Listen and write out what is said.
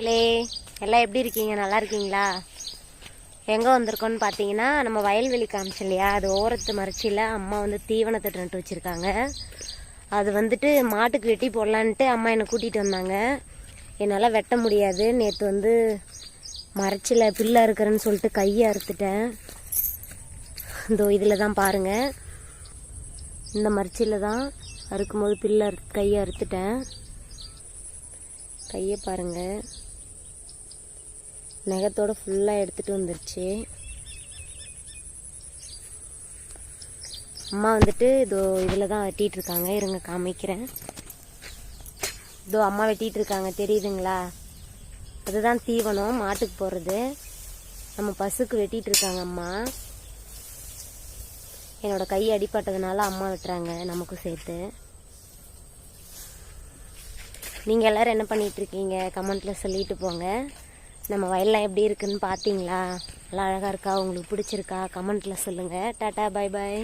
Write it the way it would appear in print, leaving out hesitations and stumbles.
மக்களே, எல்லாம் எப்படி இருக்கீங்க? நல்லா இருக்கீங்களா? எங்கே வந்திருக்கோன்னு பார்த்தீங்கன்னா, நம்ம வயல்வெளி காமிச்சோம் இல்லையா, அது ஓரத்து மறைச்சியில் அம்மா வந்து தீவனத்தை நட்டு வச்சுருக்காங்க. அது வந்துட்டு மாட்டுக்கு வெட்டி போடலான்ட்டு அம்மா என்னை கூட்டிகிட்டு வந்தாங்க. என்னால் வெட்ட முடியாது. நேற்று வந்து மறைச்சியில் பில்லு அறுக்கிறேன்னு சொல்லிட்டு கையை அறுத்துட்டேன். இதோ இதில் தான் பாருங்கள், இந்த மறைச்சியில் தான் அறுக்கும்போது பில்லு கையை அறுத்துட்டேன். கையை பாருங்கள், நகத்தோடு ஃபுல்லாக எடுத்துகிட்டு வந்துருச்சு. அம்மா வந்துட்டு இதோ இதில் தான் வெட்டிகிட்ருக்காங்க. இருங்க காமிக்கிறேன். இதோ அம்மா வெட்டிகிட்ருக்காங்க, தெரியுதுங்களா? அதுதான் தீவனம் மாட்டுக்கு போடுறது. நம்ம பசுக்கு வெட்டிகிட்ருக்காங்க அம்மா. என்னோட கை அடிப்பட்டதுனால அம்மா வெட்டுறாங்க, நமக்கும் சேர்த்து. நீங்கள் எல்லோரும் என்ன பண்ணிகிட்ருக்கீங்க? கமெண்ட்டில் சொல்லிட்டு போங்க. நம்ம வயல்லாம் எப்படி இருக்குன்னு பார்த்தீங்களா? நல்லா அழகாக இருக்கா? உங்களுக்கு பிடிச்சிருக்கா? கமெண்ட்டில் சொல்லுங்கள். Tata, bye bye.